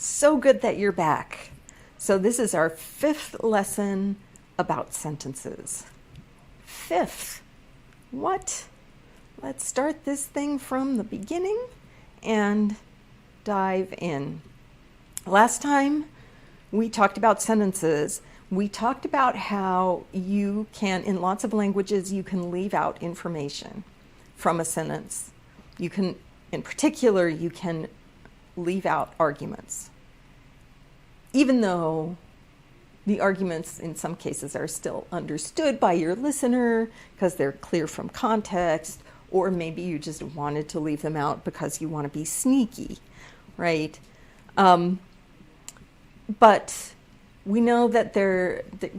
So good that you're back. So this is our 5th lesson about sentences. 5th. What? Let's start this thing from the beginning and dive in. Last time we talked about sentences. We talked about how you can, in lots of languages, you can leave out information from a sentence. You can, in particular, you can leave out arguments, even though the arguments in some cases are still understood by your listener because they're clear from context, or maybe you just wanted to leave them out because you want to be sneaky, right? But we know that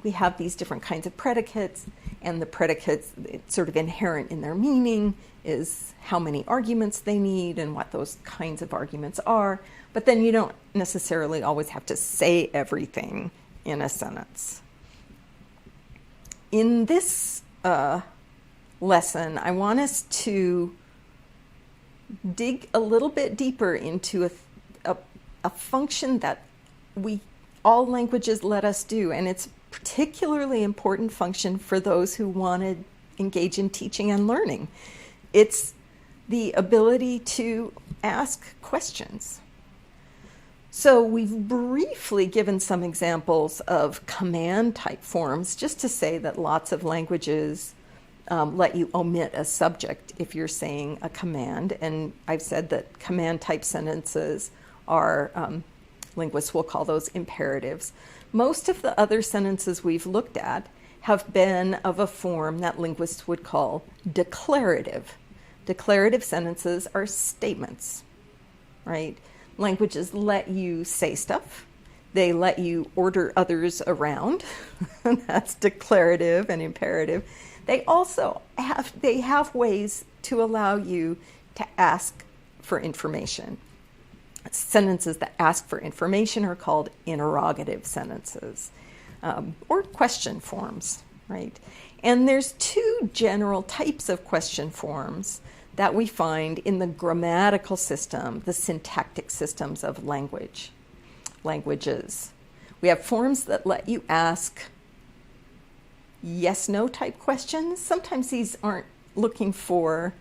we have these different kinds of predicates, and the predicates, it's sort of inherent in their meaning, is how many arguments they need and what those kinds of arguments are. But then you don't necessarily always have to say everything in a sentence. In this lesson, I want us to dig a little bit deeper into a function that all languages let us do, and it's a particularly important function for those who want to engage in teaching and learning. It's the ability to ask questions. So we've briefly given some examples of command type forms, just to say that lots of languages let you omit a subject if you're saying a command. And I've said that command type sentences are, linguists will call those imperatives. Most of the other sentences we've looked at have been of a form that linguists would call declarative. Declarative sentences are statements, right? Languages let you say stuff. They let you order others around. That's declarative and imperative. They also have ways to allow you to ask for information. Sentences that ask for information are called interrogative sentences, or question forms, right? And there's 2 general types of question forms that we find in the grammatical system, the syntactic systems of languages. We have forms that let you ask yes-no type questions. Sometimes these aren't looking for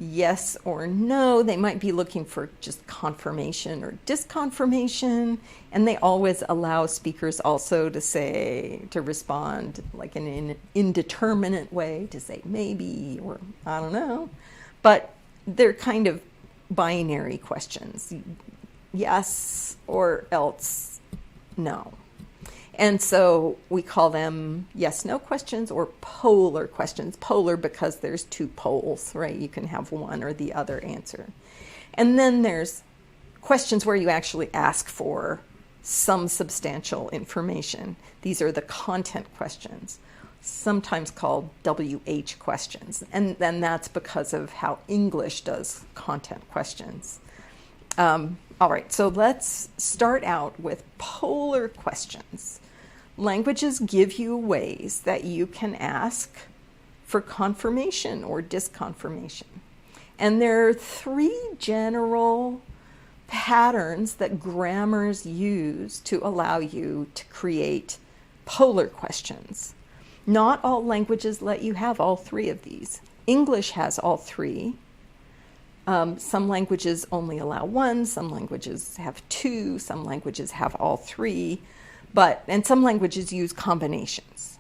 yes or no. They might be looking for just confirmation or disconfirmation, and they always allow speakers also to respond like in an indeterminate way, to say maybe or I don't know. But they're kind of binary questions, yes or else no. And so we call them yes-no questions or polar questions. Polar because there's 2 poles, right? You can have one or the other answer. And then there's questions where you actually ask for some substantial information. These are the content questions, sometimes called WH questions. And then that's because of how English does content questions. All right, so let's start out with polar questions. Languages give you ways that you can ask for confirmation or disconfirmation. And there are 3 general patterns that grammars use to allow you to create polar questions. Not all languages let you have all 3 of these. English has all 3. Some languages only allow 1, some languages have 2, some languages have all 3. And some languages use combinations.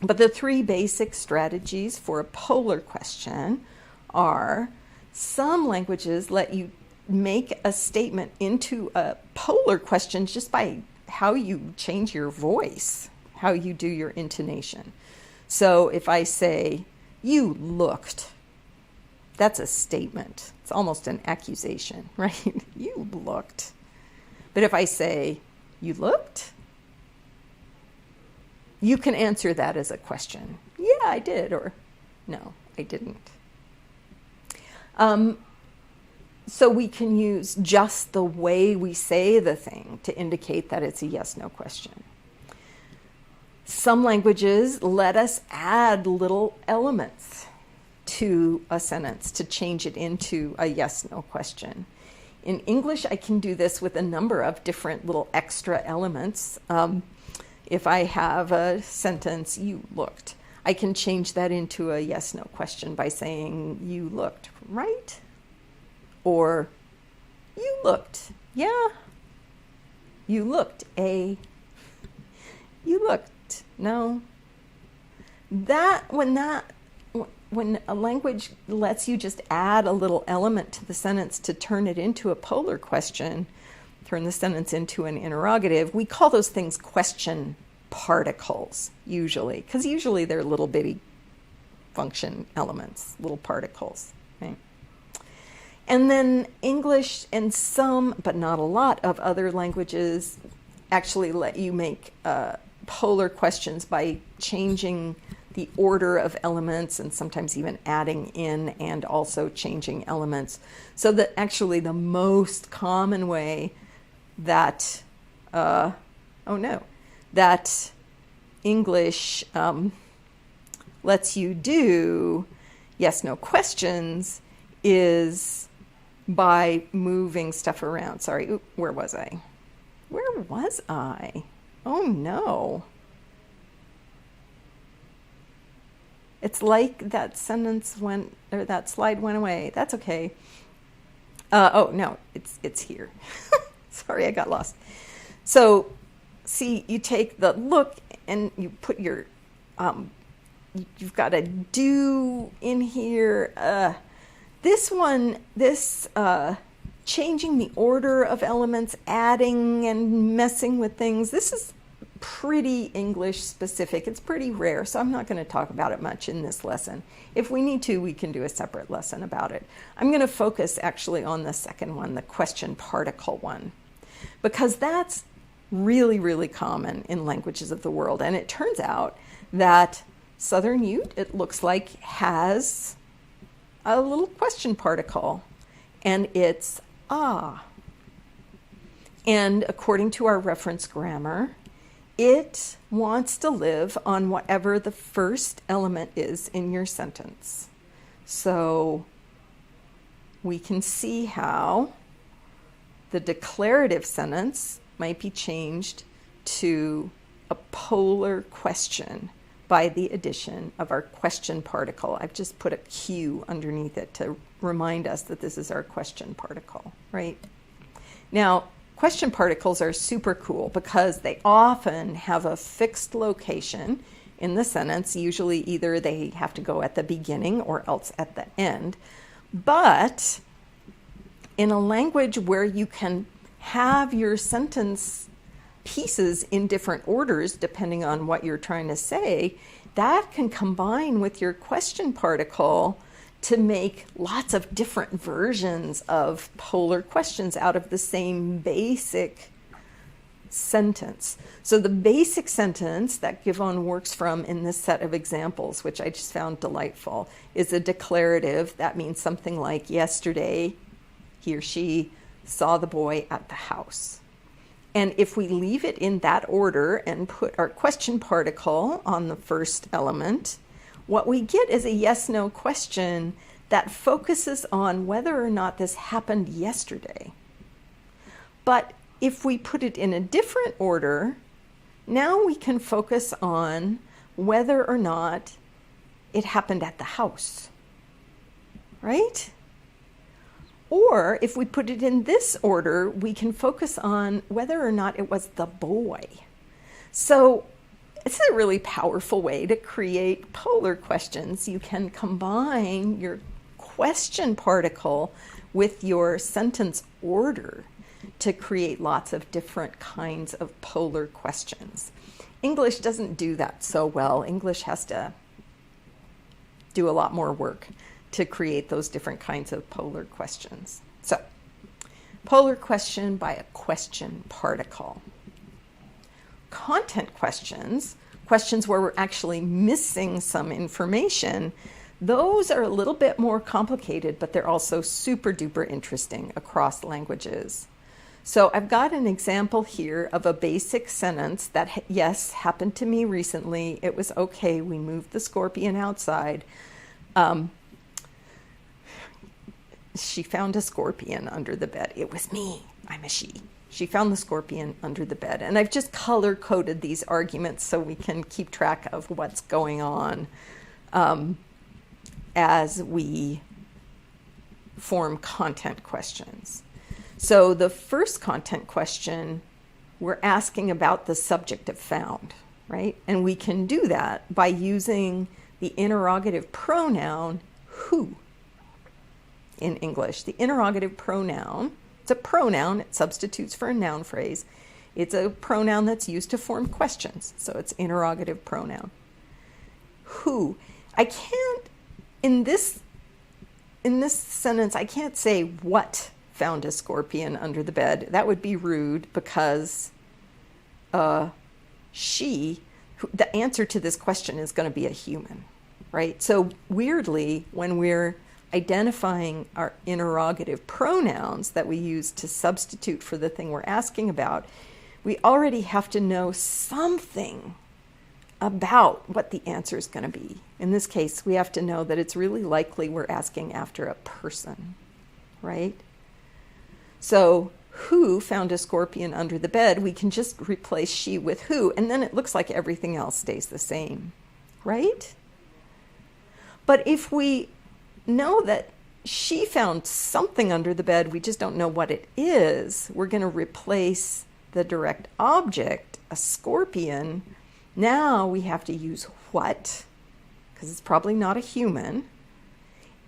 But the 3 basic strategies for a polar question are: some languages let you make a statement into a polar question just by how you change your voice, how you do your intonation. So if I say, "You looked," that's a statement. It's almost an accusation, right? You looked. But if I say, "You looked?" you can answer that as a question. Yeah, I did, or no, I didn't. So we can use just the way we say the thing to indicate that it's a yes-no question. Some languages let us add little elements to a sentence to change it into a yes-no question. In English, I can do this with a number of different little extra elements. If I have a sentence, you looked, I can change that into a yes-no question by saying, you looked, right? Or, you looked, yeah. You looked, A. You looked, no. When a language lets you just add a little element to the sentence to turn it into a polar question, turn the sentence into an interrogative, we call those things question particles, usually, because usually they're little bitty function elements, little particles, right? And then English and some, but not a lot, of other languages actually let you make polar questions by changing the order of elements and sometimes even adding in and also changing elements. So that actually the most common way that, that English lets you do yes-no questions is by moving stuff around. Sorry, where was I? Where was I? Oh no. It's like that sentence went, or that slide went away. That's okay. Oh no, it's here. Sorry, I got lost. So, see, you take the look and you put your, you've got a do in here. This changing the order of elements, adding and messing with things, this is pretty English specific. It's pretty rare, so I'm not going to talk about it much in this lesson. If we need to, we can do a separate lesson about it. I'm going to focus actually on the second one, the question particle one, because that's really, really common in languages of the world. And it turns out that Southern Ute, it looks like, has a little question particle, and it's ah. And according to our reference grammar, it wants to live on whatever the first element is in your sentence. So we can see how the declarative sentence might be changed to a polar question by the addition of our question particle. I've just put a Q underneath it to remind us that this is our question particle, right? Now, question particles are super cool because they often have a fixed location in the sentence. Usually either they have to go at the beginning or else at the end. But in a language where you can have your sentence pieces in different orders depending on what you're trying to say, that can combine with your question particle to make lots of different versions of polar questions out of the same basic sentence. So the basic sentence that Givon works from in this set of examples, which I just found delightful, is a declarative. That means something like, yesterday he or she saw the boy at the house. And if we leave it in that order and put our question particle on the first element, what we get is a yes-no question that focuses on whether or not this happened yesterday. But if we put it in a different order, now we can focus on whether or not it happened at the house, right? Or if we put it in this order, we can focus on whether or not it was the boy. So it's a really powerful way to create polar questions. You can combine your question particle with your sentence order to create lots of different kinds of polar questions. English doesn't do that so well. English has to do a lot more work to create those different kinds of polar questions. So, polar question by a question particle. Content questions, questions where we're actually missing some information, those are a little bit more complicated, but they're also super duper interesting across languages. So I've got an example here of a basic sentence that, yes, happened to me recently. It was okay. We moved the scorpion outside. she found a scorpion under the bed. It was me. I'm a she. She found the scorpion under the bed. And I've just color-coded these arguments so we can keep track of what's going on as we form content questions. So the first content question, we're asking about the subject of found, right? And we can do that by using the interrogative pronoun who in English. The interrogative pronoun, it's a pronoun, it substitutes for a noun phrase. It's a pronoun that's used to form questions, so it's interrogative pronoun. Who? I can't, in this sentence, I can't say what found a scorpion under the bed. That would be rude because the answer to this question is going to be a human, right? So weirdly, when we're identifying our interrogative pronouns that we use to substitute for the thing we're asking about, we already have to know something about what the answer is going to be. In this case, we have to know that it's really likely we're asking after a person, right? So who found a scorpion under the bed, we can just replace she with who, and then it looks like everything else stays the same, right? But if we know that she found something under the bed, we just don't know what it is, we're going to replace the direct object, a scorpion. Now we have to use what, because it's probably not a human.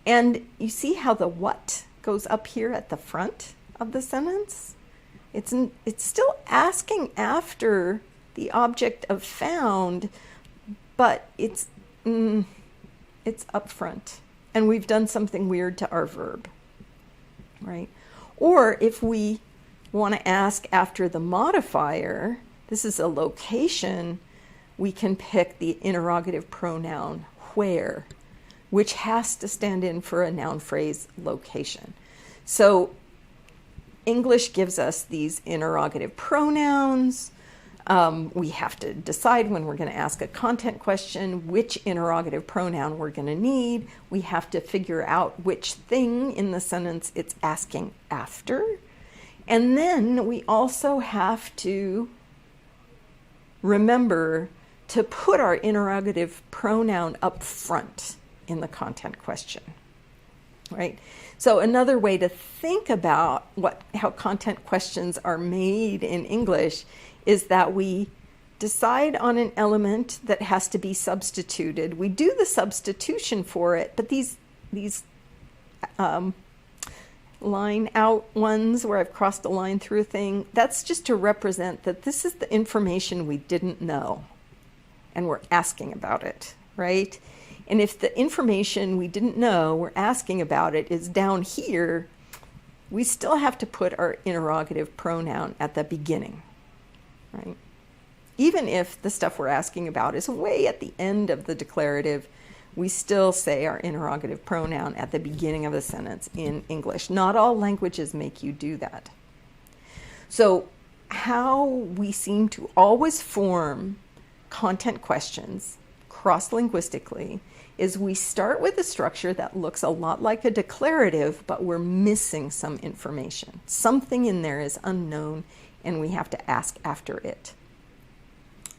And you see how the what goes up here at the front of the sentence? It's still asking after the object of found, but it's up front. And we've done something weird to our verb, right? Or if we want to ask after the modifier, this is a location, we can pick the interrogative pronoun where, which has to stand in for a noun phrase location. So English gives us these interrogative pronouns. We have to decide when we're going to ask a content question which interrogative pronoun we're going to need. We have to figure out which thing in the sentence it's asking after. And then we also have to remember to put our interrogative pronoun up front in the content question, right? So another way to think about how content questions are made in English is that we decide on an element that has to be substituted. We do the substitution for it, but these line out ones where I've crossed a line through a thing, that's just to represent that this is the information we didn't know and we're asking about it, right? And if the information we didn't know, we're asking about it, is down here, we still have to put our interrogative pronoun at the beginning, right? Even if the stuff we're asking about is way at the end of the declarative, we still say our interrogative pronoun at the beginning of the sentence in English. Not all languages make you do that. So how we seem to always form content questions cross-linguistically is we start with a structure that looks a lot like a declarative, but we're missing some information. Something in there is unknown, and we have to ask after it.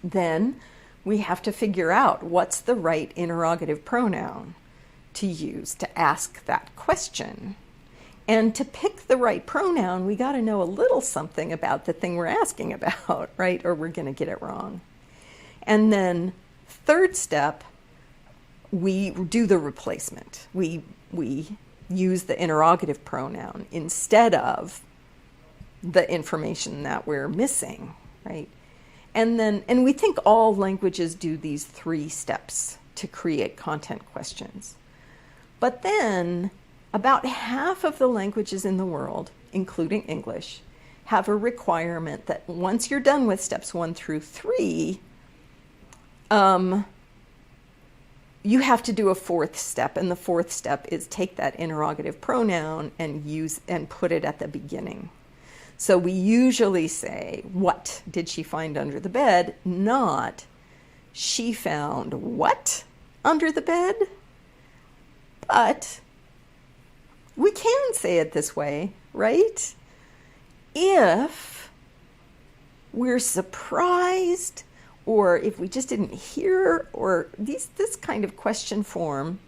Then we have to figure out what's the right interrogative pronoun to use to ask that question. And to pick the right pronoun, we got to know a little something about the thing we're asking about, right? Or we're going to get it wrong. And then third step, we do the replacement. We use the interrogative pronoun instead of the information that we're missing, right? And we think all languages do these 3 steps to create content questions. But then about half of the languages in the world, including English, have a requirement that once you're done with steps 1 through 3, you have to do a 4th step, and the 4th step is take that interrogative pronoun and put it at the beginning. So we usually say, what did she find under the bed? Not, she found what under the bed? But we can can say it this way, right? If we're surprised, or if we just didn't hear, or this kind of question form,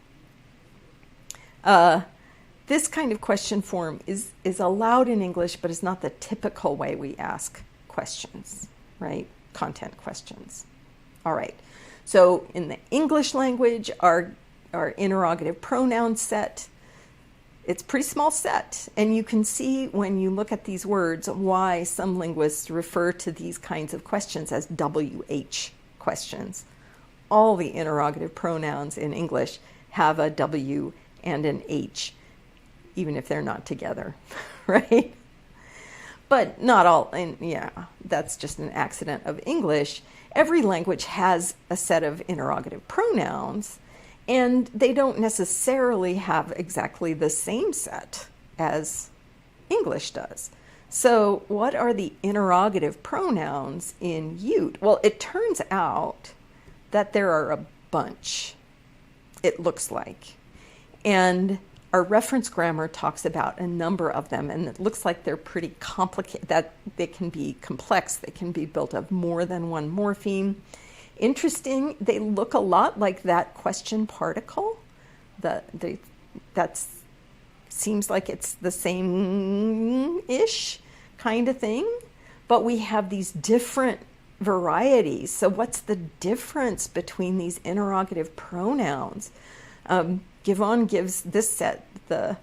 this kind of question form is allowed in English, but is not the typical way we ask questions, right? Content questions. All right. So in the English language, our interrogative pronoun set, it's a pretty small set. And you can see when you look at these words why some linguists refer to these kinds of questions as WH questions. All the interrogative pronouns in English have a W and an H, even if they're not together, right? But not all, and yeah, that's just an accident of English. Every language has a set of interrogative pronouns, and they don't necessarily have exactly the same set as English does. So what are the interrogative pronouns in Ute? Well, it turns out that there are a bunch, it looks like. And our reference grammar talks about a number of them, and it looks like they're pretty complicated, that they can be complex. They can be built of more than one morpheme. Interesting, they look a lot like that question particle. That seems like it's the same-ish kind of thing, but we have these different varieties. So what's the difference between these interrogative pronouns? Givon gives this set the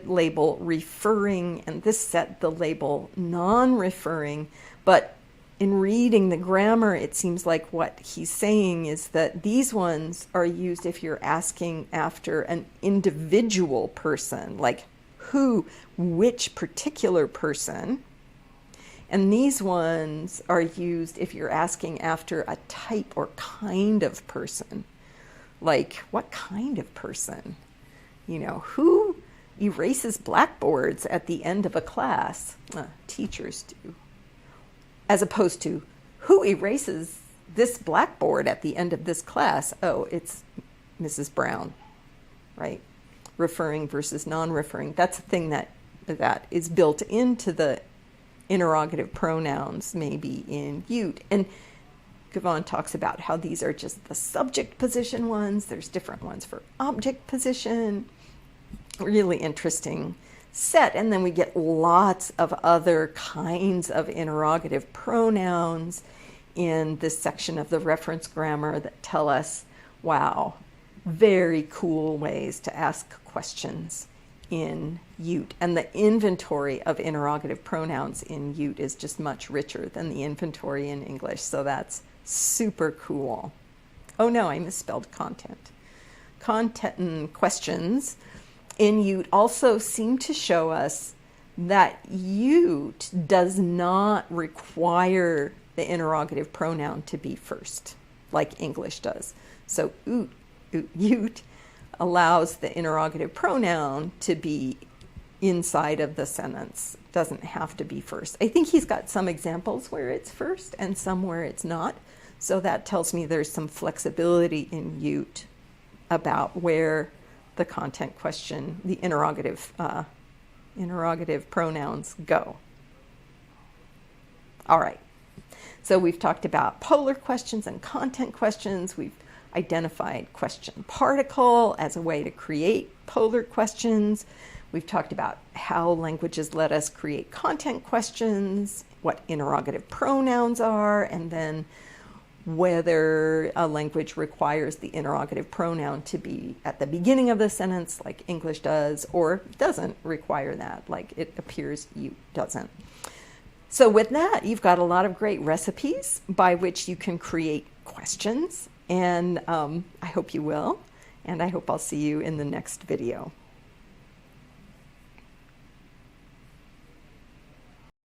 label referring, and this set the label non-referring. But in reading the grammar, it seems like what he's saying is that these ones are used if you're asking after an individual person, like who, which particular person. And these ones are used if you're asking after a type or kind of person. Like, what kind of person? You know, who erases blackboards at the end of a class? Teachers do. As opposed to, who erases this blackboard at the end of this class? Oh, it's Mrs. Brown, right? Referring versus non-referring. That's a thing that is built into the interrogative pronouns, maybe in Ute. And Givon talks about how these are just the subject position ones. There's different ones for object position. Really interesting set. And then we get lots of other kinds of interrogative pronouns in this section of the reference grammar that tell us, wow, very cool ways to ask questions in Ute. And the inventory of interrogative pronouns in Ute is just much richer than the inventory in English. So that's super cool. Oh no, I misspelled content. Content and questions in Ute also seem to show us that Ute does not require the interrogative pronoun to be first, like English does. So Ute allows the interrogative pronoun to be inside of the sentence. Doesn't have to be first. I think he's got some examples where it's first and some where it's not. So that tells me there's some flexibility in Ute about where the content question, the interrogative pronouns go. All right. So we've talked about polar questions and content questions. We've identified question particle as a way to create polar questions. We've talked about how languages let us create content questions, what interrogative pronouns are, and then whether a language requires the interrogative pronoun to be at the beginning of the sentence, like English does, or doesn't require that, like it appears Ute doesn't. So with that, you've got a lot of great recipes by which you can create questions, and I hope you will, and I hope I'll see you in the next video.